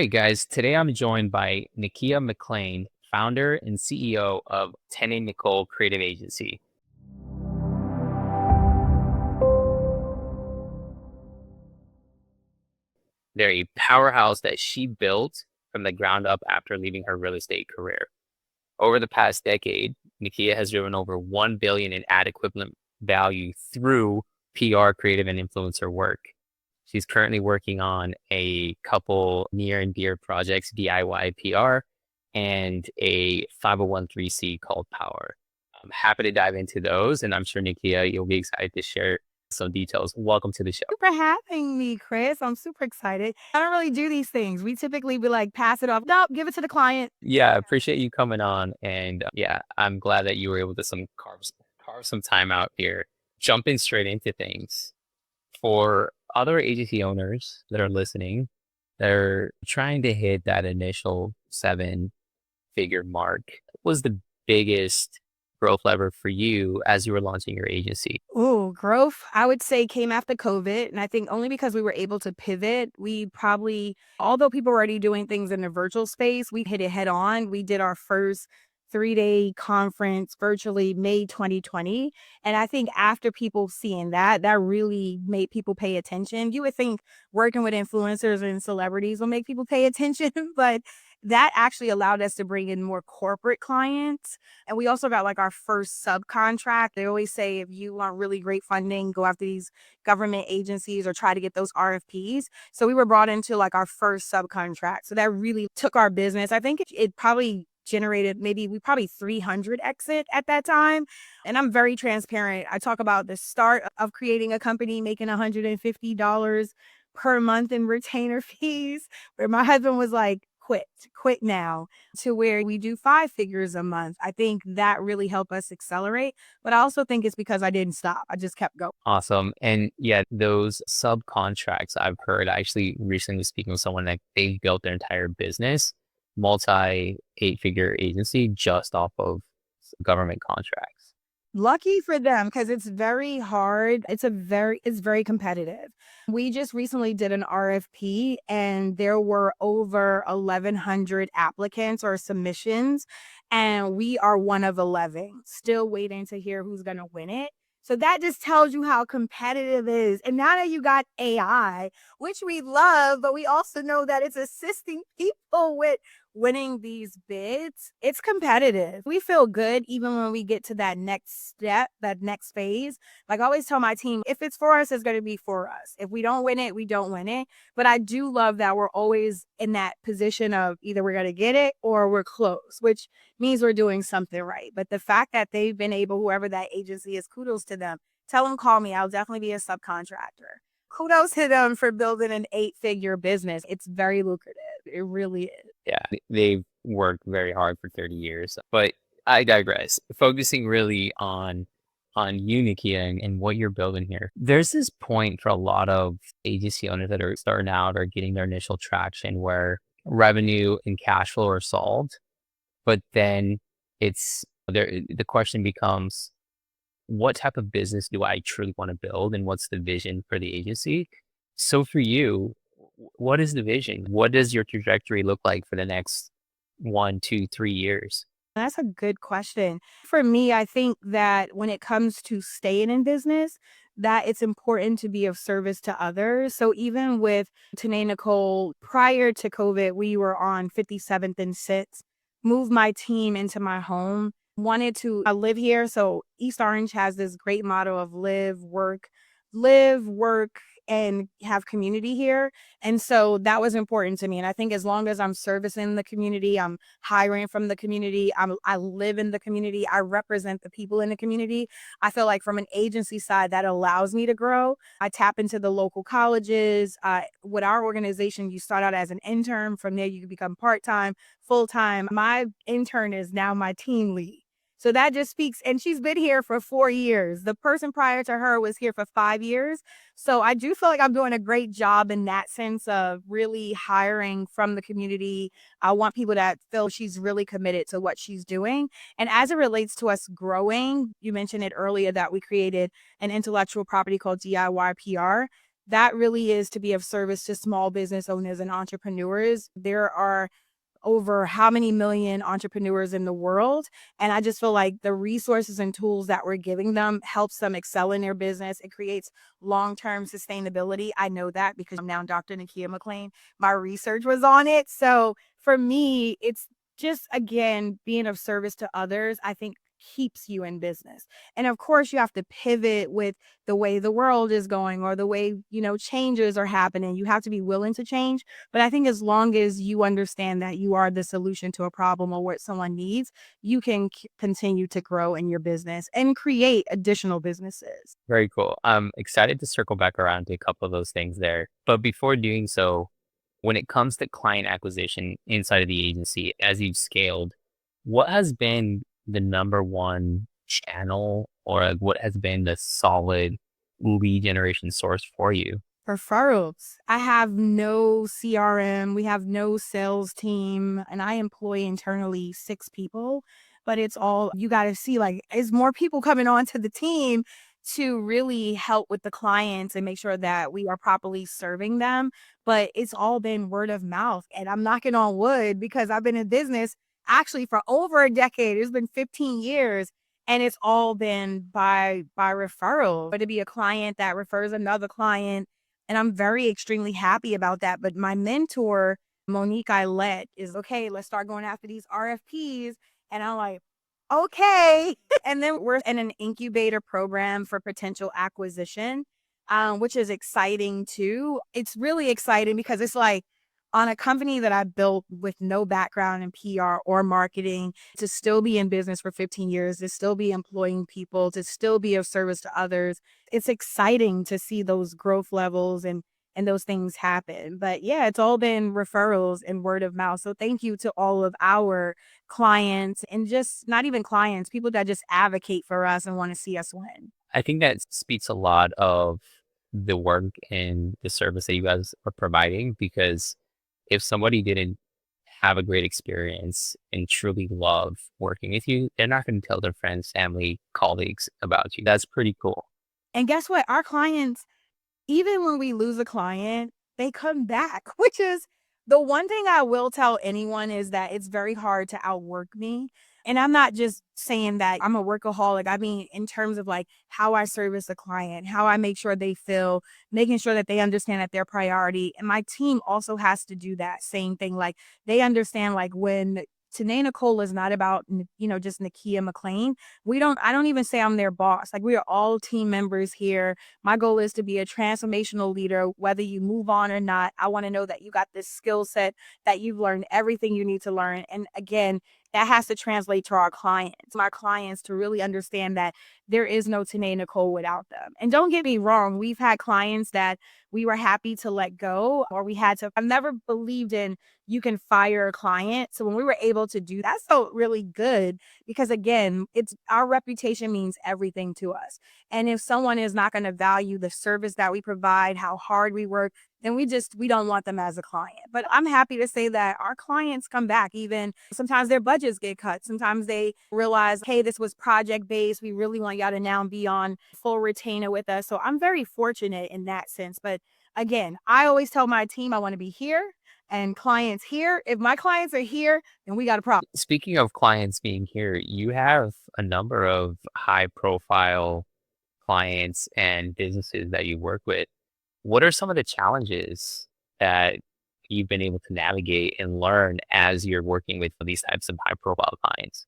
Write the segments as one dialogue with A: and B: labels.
A: Hey guys, today I'm joined by Nakia McLean, founder and CEO of Tenny Nicole Creative Agency. They're a powerhouse that she built from the ground up after leaving her real estate career. Over the past decade, Nakia has driven over 1 billion in ad equivalent value through PR, creative, and influencer work. She's currently working on a couple near and dear projects, DIY PR, and a 501(c) called Power. I'm happy to dive into those, and I'm sure, Nakia, you'll be excited to share some details. Welcome to the show.
B: You for having me, Chris. I'm super excited. I don't really do these things. We typically be like, pass it off. Nope, give it to the client.
A: Yeah, I appreciate you coming on, and yeah, I'm glad that you were able to carve some time out here. Jumping straight into things. For other agency owners that are listening, they're trying to hit that initial seven-figure mark. What was the biggest growth lever for you as you were launching your agency?
B: Ooh, growth, I would say, came after COVID. And I think only because we were able to pivot, we probably, although people were already doing things in the virtual space, we hit it head on. We did our first 3-day conference virtually May 2020. And I think after people seeing that, that really made people pay attention. You would think working with influencers and celebrities will make people pay attention, but that actually allowed us to bring in more corporate clients. And we also got like our first subcontract. They always say if you want really great funding, go after these government agencies or try to get those RFPs. So we were brought into like our first subcontract. So that really took our business. I think it probably generated we probably 300 exit at that time. And I'm very transparent. I talk about the start of creating a company, making $150 per month in retainer fees, where my husband was like, quit now, to where we do 5 figures a month. I think that really helped us accelerate. But I also think it's because I didn't stop. I just kept going.
A: Awesome. And yeah, those subcontracts I've heard, I actually recently was speaking with someone that they built their entire business, multi eight-figure agency just off of government contracts.
B: Lucky for them because it's very hard. It's very competitive. We just recently did an RFP and there were over 1,100 applicants or submissions, and we are one of 11. Still waiting to hear who's going to win it. So that just tells you how competitive it is. And now that you got AI, which we love, but we also know that it's assisting people with winning these bids, it's competitive. We feel good even when we get to that next step, that next phase. Like I always tell my team, if it's for us, it's going to be for us. If we don't win it, we don't win it. But I do love that we're always in that position of either we're going to get it or we're close, which means we're doing something right. But the fact that they've been able, whoever that agency is, kudos to them. Tell them, call me. I'll definitely be a subcontractor. Kudos to them for building an 8-figure business. It's very lucrative. It really is.
A: Yeah, they've worked very hard for 30 years. But I digress. Focusing really on you, Nikia, and what you're building here. There's this point for a lot of agency owners that are starting out or getting their initial traction where revenue and cash flow are solved, but then it's there. The question becomes, what type of business do I truly want to build, and what's the vision for the agency? So for you, what is the vision? What does your trajectory look like for the next 1, 2, 3 years?
B: That's a good question. For me, I think that when it comes to staying in business, that it's important to be of service to others. So even with Tanae Nicole, prior to COVID, we were on 57th and 6th, moved my team into my home, wanted to live here. So East Orange has this great motto of live, work, and have community here. And so that was important to me. And I think as long as I'm servicing the community, I'm hiring from the community, I live in the community, I represent the people in the community. I feel like from an agency side, that allows me to grow. I tap into the local colleges. With our organization, you start out as an intern. From there, you can become part-time, full-time. My intern is now my team lead. So that just speaks, and she's been here for 4 years. The person prior to her was here for 5 years. So I do feel like I'm doing a great job in that sense of really hiring from the community. I want people that feel she's really committed to what she's doing. And as it relates to us growing, you mentioned it earlier that we created an intellectual property called DIY PR. that really is to be of service to small business owners and entrepreneurs. There are over how many million entrepreneurs in the world. And I just feel like the resources and tools that we're giving them helps them excel in their business. It creates long-term sustainability. I know that because I'm now Dr. Nakia McLean. My research was on it. So for me, it's just again being of service to others, I think keeps you in business. And of course, you have to pivot with the way the world is going or the way, changes are happening. You have to be willing to change, but I think as long as you understand that you are the solution to a problem or what someone needs, you can continue to grow in your business and create additional businesses.
A: Very cool. I'm excited to circle back around to a couple of those things there. But before doing so, when it comes to client acquisition inside of the agency, as you've scaled, what has been the number one channel or like, what has been the solid lead generation source for you?
B: Referrals. I have no CRM. We have no sales team, and I employ internally 6 people. But it's all you got to see. Like, is more people coming onto the team to really help with the clients and make sure that we are properly serving them. But it's all been word of mouth, and I'm knocking on wood because I've been in business actually for over a decade. It's been 15 years, and it's all been by referral. But to be a client that refers another client, and I'm very extremely happy about that. But my mentor, Monique Eilette, is okay, let's start going after these RFPs. And I'm like, okay. And then we're in an incubator program for potential acquisition, which is exciting too. It's really exciting because it's like on a company that I built with no background in PR or marketing to still be in business for 15 years, to still be employing people, to still be of service to others. It's exciting to see those growth levels and those things happen. But yeah, it's all been referrals and word of mouth. So thank you to all of our clients and just not even clients, people that just advocate for us and want to see us win.
A: I think that speaks a lot of the work and the service that you guys are providing because if somebody didn't have a great experience and truly love working with you, they're not going to tell their friends, family, colleagues about you. That's pretty cool.
B: And guess what? Our clients, even when we lose a client, they come back, which is the one thing I will tell anyone is that it's very hard to outwork me. And I'm not just saying that I'm a workaholic. I mean, in terms of like how I service a client, how I make sure they feel, making sure that they understand that they're priority. And my team also has to do that same thing. Like they understand like when Tanae Nicole is not about, just Nakia McLean. I don't even say I'm their boss. Like we are all team members here. My goal is to be a transformational leader, whether you move on or not. I want to know that you got this skill set, that you've learned everything you need to learn. And again, that has to translate to our clients, my clients to really understand that there is no Tanae Nicole without them. And don't get me wrong, we've had clients that we were happy to let go or I've never believed in you can fire a client. So when we were able to do that, felt really good because again, it's our reputation means everything to us. And if someone is not going to value the service that we provide, how hard we work, then we don't want them as a client. But I'm happy to say that our clients come back. Even sometimes their budgets get cut. Sometimes they realize, hey, this was project based. We really want y'all to now be on full retainer with us. So I'm very fortunate in that sense. But again, I always tell my team I want to be here and clients here. If my clients are here, then we got a problem.
A: Speaking of clients being here, you have a number of high profile clients and businesses that you work with. What are some of the challenges that you've been able to navigate and learn as you're working with these types of high profile clients?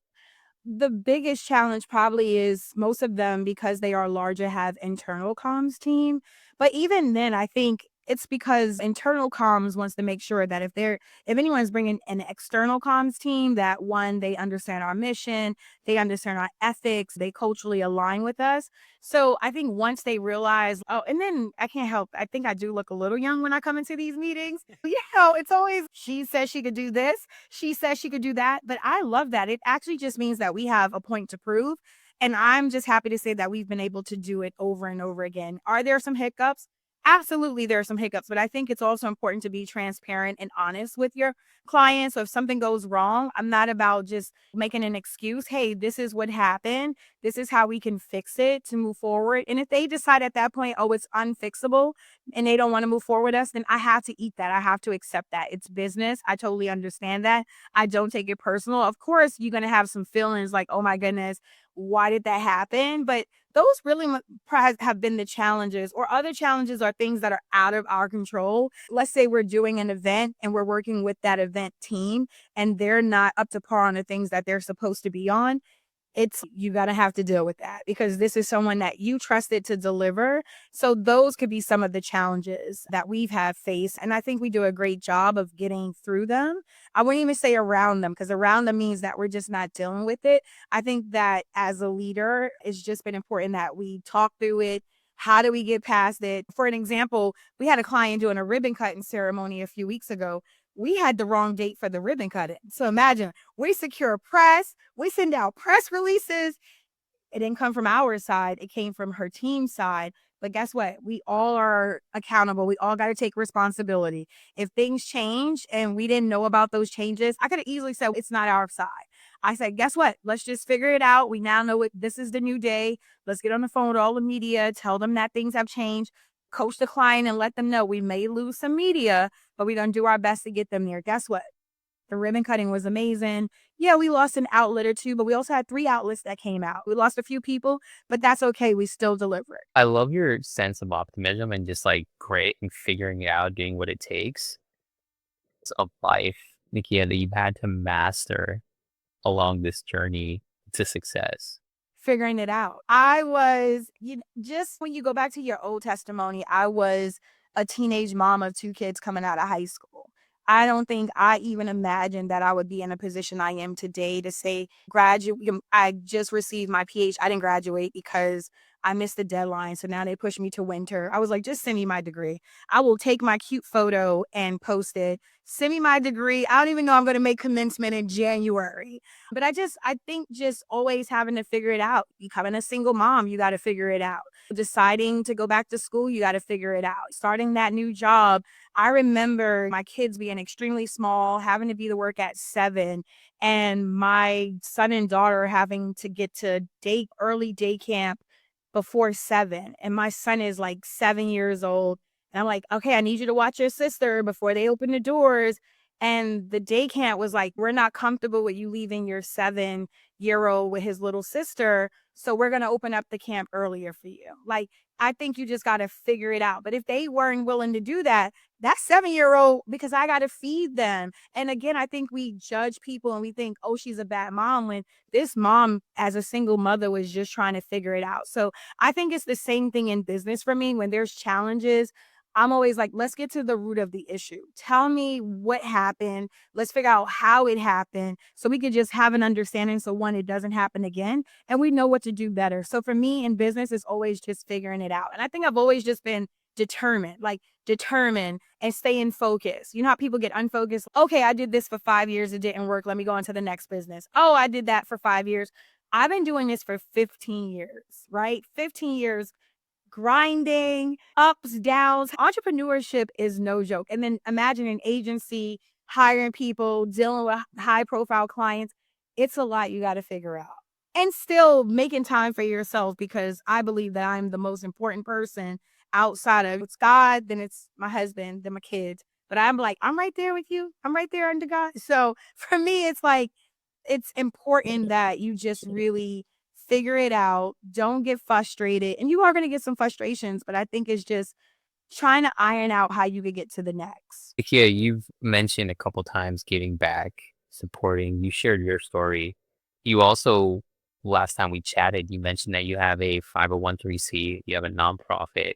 B: The biggest challenge probably is most of them, because they are larger, have internal comms team. But even then, I think it's because internal comms wants to make sure that if anyone's bringing an external comms team, that one, they understand our mission, they understand our ethics, they culturally align with us. So I think once they realize, oh, and then I can't help, I think I do look a little young when I come into these meetings. It's always, she says she could do this, she says she could do that. But I love that. It actually just means that we have a point to prove. And I'm just happy to say that we've been able to do it over and over again. Are there some hiccups? Absolutely, there are some hiccups, but I think it's also important to be transparent and honest with your clients. So if something goes wrong, I'm not about just making an excuse. Hey, this is what happened. This is how we can fix it to move forward. And if they decide at that point, oh, it's unfixable and they don't want to move forward with us, then I have to eat that. I have to accept that. It's business. I totally understand that. I don't take it personal. Of course, you're going to have some feelings like, oh my goodness, why did that happen? But those really have been the challenges, or other challenges are things that are out of our control. Let's say we're doing an event and we're working with that event team and they're not up to par on the things that they're supposed to be on. It's you gotta have to deal with that because this is someone that you trusted to deliver. So those could be some of the challenges that we've had faced, and I think we do a great job of getting through them. I wouldn't even say around them because around them means that we're just not dealing with it. I think that as a leader, it's just been important that we talk through it. How do we get past it? For an example, we had a client doing a ribbon cutting ceremony a few weeks ago. We had the wrong date for the ribbon cutting. So imagine we secure press, we send out press releases. It didn't come from our side, it came from her team side. But guess what? We all are accountable. We all got to take responsibility. If things change and we didn't know about those changes, I could have easily said it's not our side. I said, guess what? Let's just figure it out. We now know it. This is the new day. Let's get on the phone with all the media, tell them that things have changed, coach the client and let them know we may lose some media, but we're going to do our best to get them there. Guess what? The ribbon cutting was amazing. Yeah, we lost an outlet or two, but we also had 3 outlets that came out. We lost a few people, but that's okay. We still delivered.
A: I love your sense of optimism and just like grit and figuring it out, doing what it takes of life, Nikia, that you've had to master along this journey to success.
B: Figuring it out. I was, just when you go back to your old testimony, I was a teenage mom of 2 kids coming out of high school. I don't think I even imagined that I would be in a position I am today to say graduate. I just received my PhD. I didn't graduate because I missed the deadline. So now they pushed me to winter. I was like, just send me my degree. I will take my cute photo and post it. Send me my degree. I don't even know I'm going to make commencement in January. But I think just always having to figure it out. Becoming a single mom, you got to figure it out. Deciding to go back to school, you got to figure it out. Starting that new job. I remember my kids being extremely small, having to be to work at 7, and my son and daughter having to get to early day camp before 7. And my son is like 7 years old. And I'm like, okay, I need you to watch your sister before they open the doors. And the day camp was like, we're not comfortable with you leaving your 7-year old with his little sister. So we're going to open up the camp earlier for you. Like, I think you just got to figure it out. But if they weren't willing to do that, that 7-year old, because I got to feed them. And again, I think we judge people and we think, oh, she's a bad mom, when this mom, as a single mother, was just trying to figure it out. So I think it's the same thing in business for me. When there's challenges, I'm always like, let's get to the root of the issue. Tell me what happened. Let's figure out how it happened so we can just have an understanding. So, one, it doesn't happen again and we know what to do better. So, for me in business, it's always just figuring it out. And I think I've always just been determined and staying focused. You know how people get unfocused? Okay, I did this for 5 years. It didn't work. Let me go on to the next business. Oh, I did that for 5 years. I've been doing this for 15 years, right? 15 years grinding, ups, downs. Entrepreneurship is no joke. And then imagine an agency hiring people, dealing with high profile clients. It's a lot you got to figure out. And still making time for yourself, because I believe that I'm the most important person outside of it's God, then it's my husband, then my kids. But I'm like, I'm right there with you. I'm right there under God. So for me, it's like, it's important that you just really figure it out. Don't get frustrated. And you are going to get some frustrations, but I think it's just trying to iron out how you could get to the next.
A: Nikia, you've mentioned a couple times giving back, supporting. You shared your story. You also, last time we chatted, you mentioned that you have a 501(c), you have a nonprofit.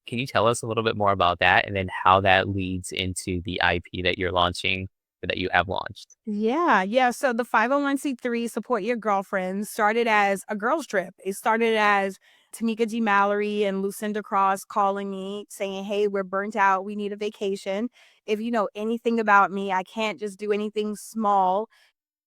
A: Can you tell us a little bit more about that and then how that leads into the IP that you're launching or that you have launched?
B: Yeah, yeah. So the 501(c)(3) Support Your Girlfriend started as a girls' trip. It started as Tamika G. Mallory and Lucinda Cross calling me saying, hey, we're burnt out. We need a vacation. If you know anything about me, I can't just do anything small.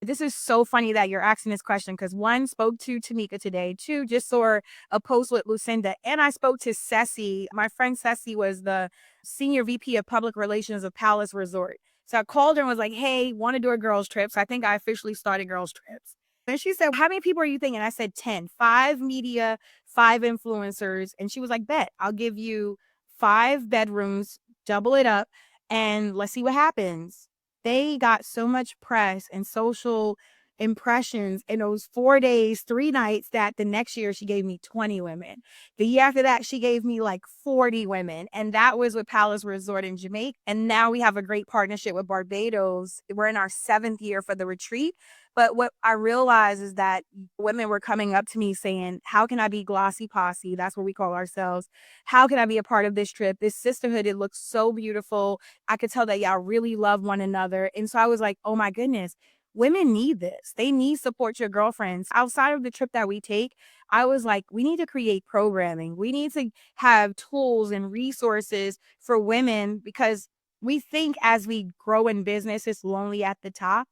B: This is so funny that you're asking this question because one, spoke to Tamika today. Two, just saw a post with Lucinda. And I spoke to Ceci. My friend Ceci was the senior VP of public relations of Palace Resort. So I called her and was like, hey, want to do a girls' trip. So I think I officially started girls' trips. And she said, how many people are you thinking? I said 10, five media, five influencers. And she was like, bet, I'll give you five bedrooms, double it up, and let's see what happens. They got so much press and social impressions in those 4 days, 3 nights that the next year she gave me 20 women. The year after that, she gave me like 40 women. And that was with Palace Resort in Jamaica. And now we have a great partnership with Barbados. We're in our 7th year for the retreat. But what I realized is that women were coming up to me saying, how can I be glossy posse? That's what we call ourselves. How can I be a part of this trip? This sisterhood, it looks so beautiful. I could tell that y'all really love one another. And so I was like, oh my goodness, women need this. They need support your girlfriends. Outside of the trip that we take, I was like, we need to create programming. We need to have tools and resources for women because we think as we grow in business, it's lonely at the top.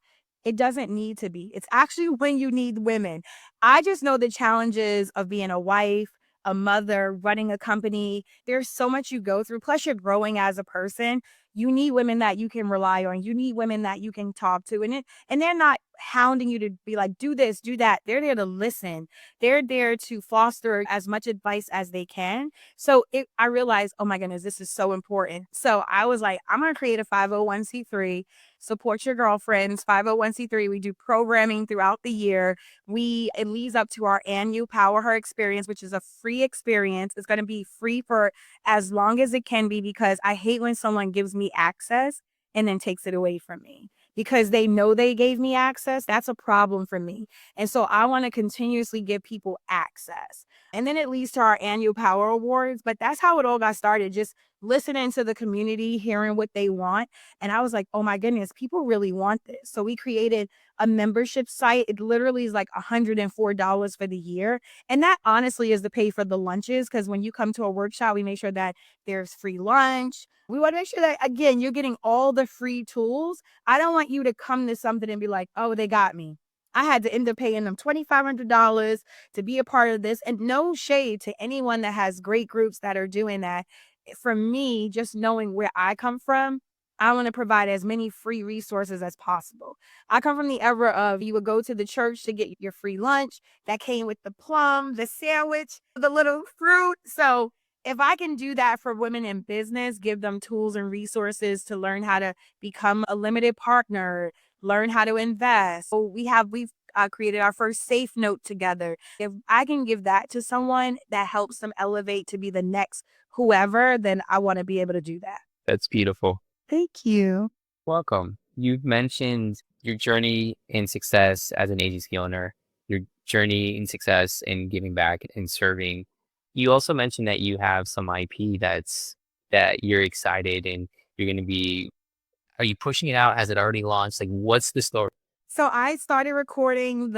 B: It doesn't need to be. It's actually when you need women. I just know the challenges of being a wife, a mother, running a company. There's so much you go through. Plus, you're growing as a person. You need women that you can rely on. You need women that you can talk to. And they're not hounding you to be like, do this, do that. They're there to listen. They're there to foster as much advice as they can. So I realized, oh my goodness, this is so important. So I was like, I'm going to create a 501c3, support your girlfriends, 501c3. We do programming throughout the year. It leads up to our annual Powerhouse experience, which is a free experience. It's going to be free for as long as it can be because I hate when someone gives me access and then takes it away from me because they know they gave me access. That's a problem for me. And so I want to continuously give people access. And then it leads to our annual Power Awards. But that's how it all got started, just listening to the community, hearing what they want. And I was like, oh my goodness, people really want this. So we created a membership site. It literally is like $104 for the year. And that honestly is the pay for the lunches. Because when you come to a workshop, we make sure that there's free lunch. We want to make sure that, again, you're getting all the free tools. I don't want you to come to something and be like, oh, they got me. I had to end up paying them $2,500 to be a part of this. And no shade to anyone that has great groups that are doing that. For me, just knowing where I come from, I want to provide as many free resources as possible. I come from the era of you would go to the church to get your free lunch that came with the plum, the sandwich, the little fruit. So if I can do that for women in business, give them tools and resources to learn how to become a limited partner, learn how to invest. So we've created our first safe note together. If I can give that to someone that helps them elevate to be the next whoever, then I want to be able to do that.
A: That's beautiful.
B: Thank you.
A: Welcome. You've mentioned your journey in success as an agency owner, your journey in success in giving back and serving. You also mentioned that you have some IP that you're excited and you're going to be. Are you pushing it out? Has it already launched? Like, what's the story?
B: So I started recording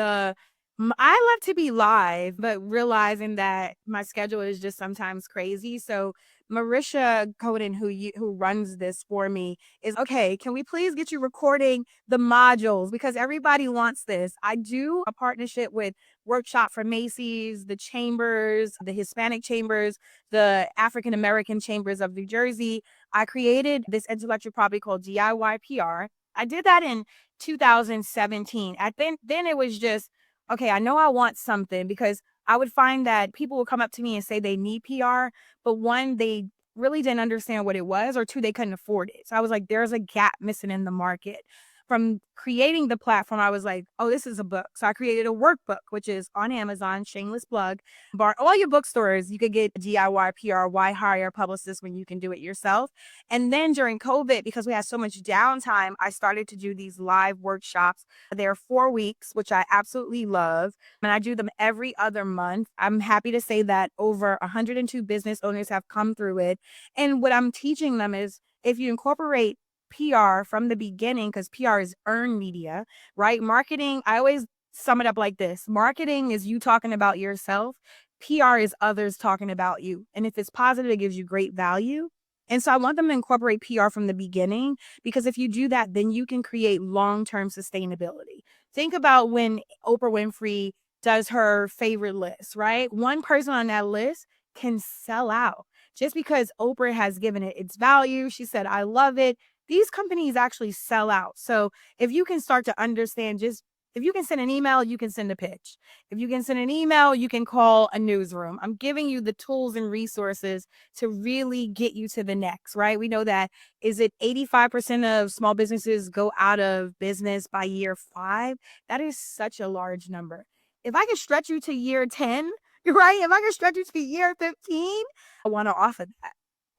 B: I love to be live, but realizing that my schedule is just sometimes crazy. So Marisha Coden, who runs this for me, is okay. Can we please get you recording the modules because everybody wants this? I do a partnership with Workshop for Macy's, the Chambers, the Hispanic Chambers, the African American Chambers of New Jersey. I created this intellectual property called DIY PR. I did that in 2017. Then it was just, okay, I know I want something because I would find that people would come up to me and say they need PR, but one, they really didn't understand what it was, or two, they couldn't afford it. So I was like, there's a gap missing in the market. From creating the platform, I was like, oh, this is a book. So I created a workbook, which is on Amazon, shameless plug. Bar all your bookstores, you could get DIY PR, why hire a publicist when you can do it yourself. And then during COVID, because we had so much downtime, I started to do these live workshops. They're 4 weeks, which I absolutely love. And I do them every other month. I'm happy to say that over 102 business owners have come through it. And what I'm teaching them is if you incorporate PR from the beginning, because PR is earned media, right? Marketing, I always sum it up like this. Marketing is you talking about yourself. PR is others talking about you. And if it's positive, it gives you great value. And so I want them to incorporate PR from the beginning because if you do that, then you can create long-term sustainability. Think about when Oprah Winfrey does her favorite list, right? One person on that list can sell out just because Oprah has given it its value. She said, I love it. These companies actually sell out. So if you can start to understand, just if you can send an email, you can send a pitch. If you can send an email, you can call a newsroom. I'm giving you the tools and resources to really get you to the next, right? We know that is it 85% of small businesses go out of business by year 5? That is such a large number. If I can stretch you to year 10, right? If I can stretch you to year 15, I want to offer that.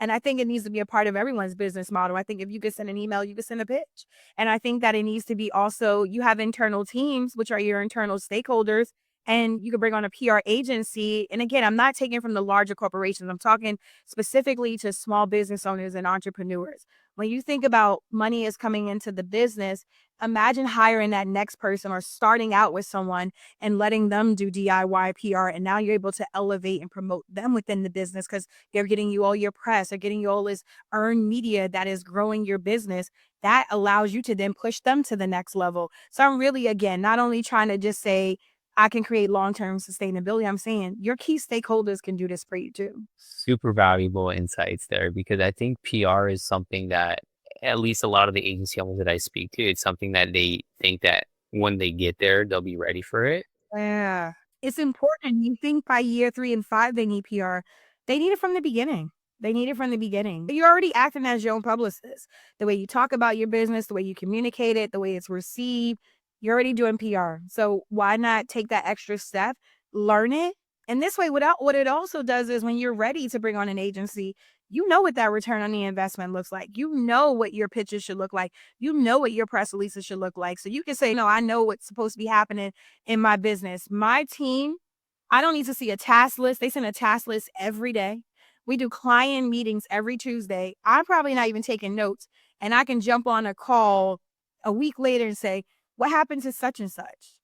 B: And I think it needs to be a part of everyone's business model. I think if you could send an email, you could send a pitch. And I think that it needs to be also, you have internal teams, which are your internal stakeholders, and you could bring on a PR agency. And again, I'm not taking from the larger corporations. I'm talking specifically to small business owners and entrepreneurs. When you think about money is coming into the business, imagine hiring that next person or starting out with someone and letting them do DIY PR. And now you're able to elevate and promote them within the business because they're getting you all your press, they're getting you all this earned media that is growing your business. That allows you to then push them to the next level. So I'm really, again, not only trying to just say, I can create long-term sustainability. I'm saying your key stakeholders can do this for you too.
A: Super valuable insights there because I think PR is something that at least a lot of the agency owners that I speak to, it's something that they think that when they get there, they'll be ready for it.
B: Yeah. It's important. You think by year 3 and 5 they need PR. They need it from the beginning. They need it from the beginning. You're already acting as your own publicist. The way you talk about your business, the way you communicate it, the way it's received, you're already doing PR. So why not take that extra step, learn it? And this way, without what it also does is when you're ready to bring on an agency, you know what that return on the investment looks like. You know what your pitches should look like. You know what your press releases should look like. So you can say, no, I know what's supposed to be happening in my business. My team, I don't need to see a task list. They send a task list every day. We do client meetings every Tuesday. I'm probably not even taking notes. And I can jump on a call a week later and say, what happened to such and such?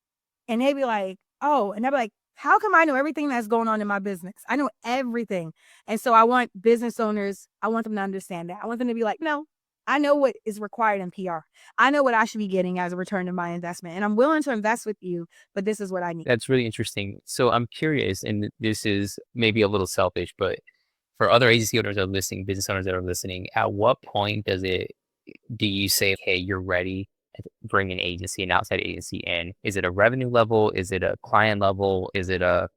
B: And they'd be like, oh, and they'd be like, how come I know everything that's going on in my business? I know everything. And so I want business owners, I want them to understand that. I want them to be like, no, I know what is required in PR. I know what I should be getting as a return of my investment. And I'm willing to invest with you, but this is what I need.
A: That's really interesting. So I'm curious, and this is maybe a little selfish, but for other agency owners that are listening, business owners that are listening, at what point do you say, hey, you're ready to bring an agency, an outside agency in? Is it a revenue level? Is it a client level? Is it a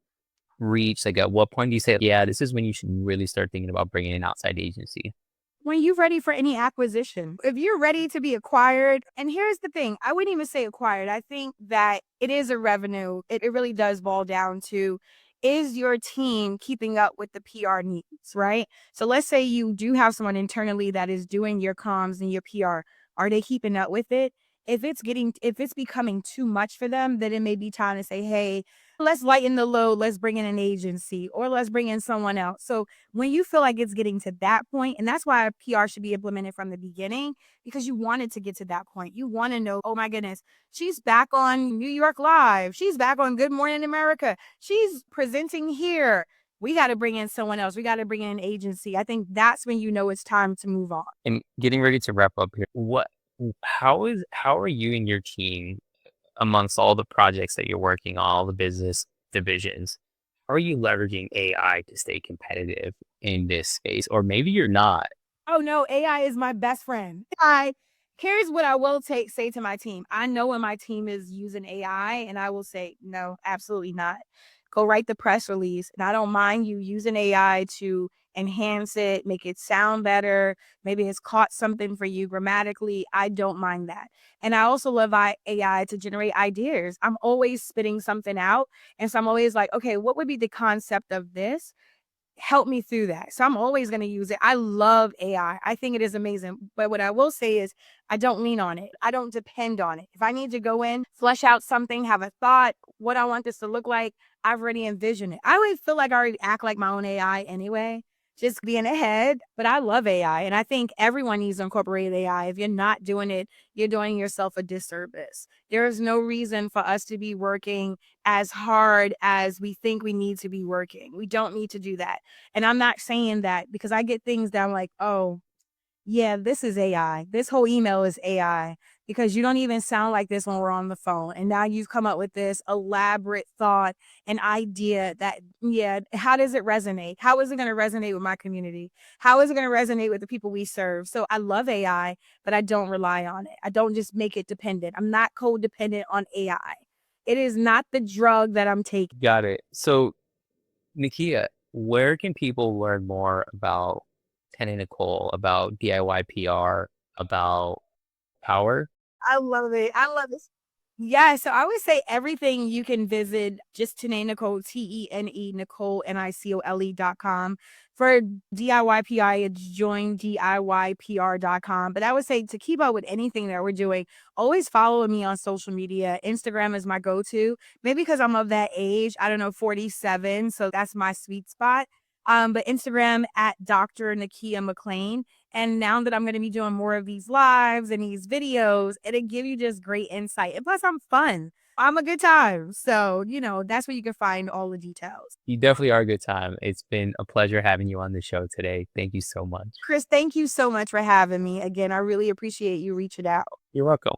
A: reach? Like at what point do you say, yeah, this is when you should really start thinking about bringing an outside agency?
B: When you're ready for any acquisition, if you're ready to be acquired, and here's the thing, I wouldn't even say acquired. I think that it is a revenue. It really does boil down to, is your team keeping up with the PR needs, right? So let's say you do have someone internally that is doing your comms and your PR. Are they keeping up with it? If it's becoming too much for them, then it may be time to say, hey, let's lighten the load. Let's bring in an agency or let's bring in someone else. So when you feel like it's getting to that point, and that's why PR should be implemented from the beginning, because you want it to get to that point. You want to know, oh my goodness, she's back on New York Live. She's back on Good Morning America. She's presenting here. We got to bring in someone else. We got to bring in an agency. I think that's when you know it's time to move on.
A: And getting ready to wrap up here, how are you and your team amongst all the projects that you're working on, all the business divisions? How are you leveraging AI to stay competitive in this space? Or maybe you're not.
B: Oh no, AI is my best friend. Here's what I will say to my team. I know when my team is using AI and I will say, no, absolutely not. Go write the press release. And I don't mind you using AI to enhance it, make it sound better. Maybe it's caught something for you grammatically. I don't mind that. And I also love AI to generate ideas. I'm always spitting something out. And so I'm always like, okay, what would be the concept of this? Help me through that. So I'm always going to use it. I love AI. I think it is amazing. But what I will say is I don't lean on it. I don't depend on it. If I need to go in, flesh out something, have a thought, what I want this to look like, I've already envisioned it. I always feel like I already act like my own AI anyway, just being ahead. But I love AI. And I think everyone needs to incorporate AI. If you're not doing it, you're doing yourself a disservice. There is no reason for us to be working as hard as we think we need to be working. We don't need to do that. And I'm not saying that because I get things that I'm like, oh, yeah, this is AI. This whole email is AI. because you don't even sound like this when we're on the phone. And now you've come up with this elaborate thought and idea that, yeah, how does it resonate? How is it going to resonate with my community? How is it going to resonate with the people we serve? So I love AI, but I don't rely on it. I don't just make it dependent. I'm not codependent on AI. It is not the drug that I'm taking.
A: Got it. So, Nakia, where can people learn more about Ten and Nicole, about DIY PR, about Power?
B: I love it. I love it. Yeah, so I would say everything you can visit just Tene Nicole, Tene Nicole, NICOLE.com. For DIYPI, it's joindiypr.com. But I would say to keep up with anything that we're doing, always follow me on social media. Instagram is my go-to. Maybe because I'm of that age, I don't know, 47. So that's my sweet spot. But Instagram at Dr. Nakia McLean. And now that I'm going to be doing more of these lives and these videos, it'll give you just great insight. And plus, I'm fun. I'm a good time. So, that's where you can find all the details.
A: You definitely are a good time. It's been a pleasure having you on the show today. Thank you so much.
B: Chris, thank you so much for having me. Again, I really appreciate you reaching out.
A: You're welcome.